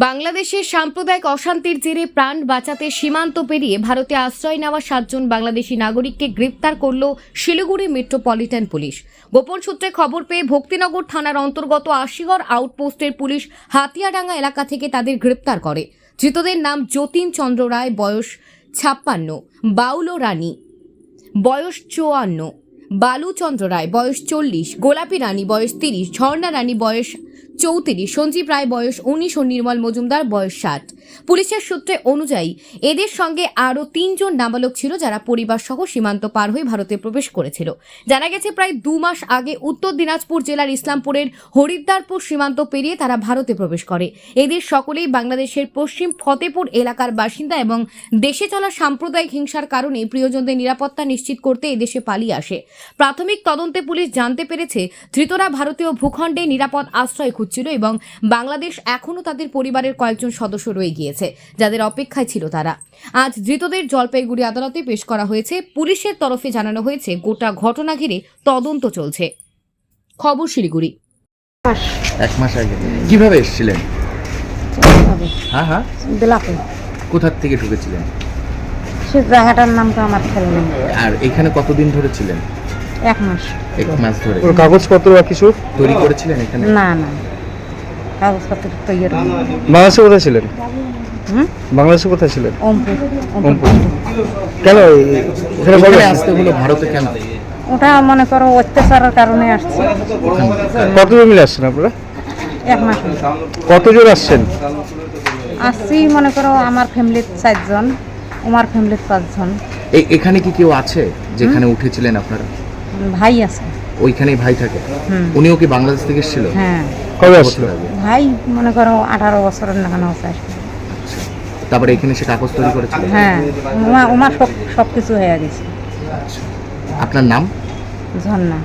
বাংলাদেশের সাম্প্রদায়িক অশান্তির জেরে প্রাণ বাঁচাতে সীমান্ত পেরিয়ে ভারতে আশ্রয় নেওয়া 7 জন বাংলাদেশি নাগরিককে গ্রেপ্তার করল শিলিগুড়ি মেট্রোপলিটন পুলিশ। গোপন সূত্রে খবর পেয়ে ভক্তিনগর থানার অন্তর্গত আশিগড় আউটপোস্টের পুলিশ হাতিয়াডাঙ্গা এলাকা থেকে তাদের গ্রেপ্তার করে। ধৃতদের নাম যতীন চন্দ্র রায়, বয়স 56, বাউলো রানী, বয়স 54, বালুচন্দ্র রায়, বয়স 40, গোলাপী রানী, বয়স 30, ঝর্ণা রানী, বয়স 34, সঞ্জীব রায়, বয়স 19 ও নির্মল মজুমদার, বয়স 60। পুলিশের সূত্রে অনুযায়ী এদের সঙ্গে আরও 3 জন নাবালক ছিল যারা পরিবার সহ সীমান্ত পার হয়ে ভারতে প্রবেশ করেছিল। জানা গেছে প্রায় 2 মাস আগে উত্তর দিনাজপুর জেলার ইসলামপুরের হরিদ্বারপুর সীমান্ত পেরিয়ে তারা ভারতে প্রবেশ করে। এদের সকলেই বাংলাদেশের পশ্চিম ফতেপুর এলাকার বাসিন্দা এবং দেশে চলা সাম্প্রদায়িক হিংসার কারণে প্রিয়জনদের নিরাপত্তা নিশ্চিত করতে এদেশে পালিয়ে আসে। প্রাথমিক তদন্তে পুলিশ জানতে পেরেছে ধৃতরা ভারতীয় ভূখণ্ডে নিরাপদ আশ্রয় খুঁজছিল এবং বাংলাদেশ এখনও তাদের পরিবারের কয়েকজন সদস্য রয়ে গিয়েছে যাদের অপেক্ষায় ছিল তারা। আজ ধৃতদের জলপাইগুড়ি আদালতে পেশ করা হয়েছে। পুলিশের তরফে জানানো হয়েছে গোটা ঘটনা ঘিরে তদন্ত চলছে। খবর শিলিগুড়ি। 1 মাস আগে কিভাবে এসেছিলেন? হ্যাঁ, কোথা থেকে ঢুকেছিলেন? সে জায়গাটার নাম তো আমার খেয়াল নেই। আর এখানে কতদিন ধরে ছিলেন? 1 মাস। 1 মাস ধরে। ওর কাগজপত্র বা কিছু তৈরি করেছিলেন এখানে? না, কাগজপত্র তৈরি না। বাংলাদেশে কোথায় ছিলেন? বাংলাদেশে কোথায় ছিলেন? ওমপুর। কেন এখানে এখানে বলে আসতে হলো ভারতে কেন? ওটা মনে করো অত্যাচারের কারণে আসছে। কতজন মিলে আসছেন আপনারা? 1 মাস কতজন আসছেন? আসছি মনে করো আমার ফ্যামিলির 4 জন, আমার ফ্যামিলির 5 জন। এখানে কি কেউ আছে যেখানে উঠেছিলেন আপনারা? ভাই আছে। ওইখানেই ভাই থাকে? উনিও কি বাংলাদেশ থেকে এসেছিল? হ্যাঁ, কবে আসছিল? ভাই মনে করো 18 বছরের নাগানো আছে। তারপরে এখানে সে কাগজ তৈরি করেছিল? হ্যাঁ, আমার সব কিছু হয়ে গেছে। আপনার নাম? ঝর্ণা।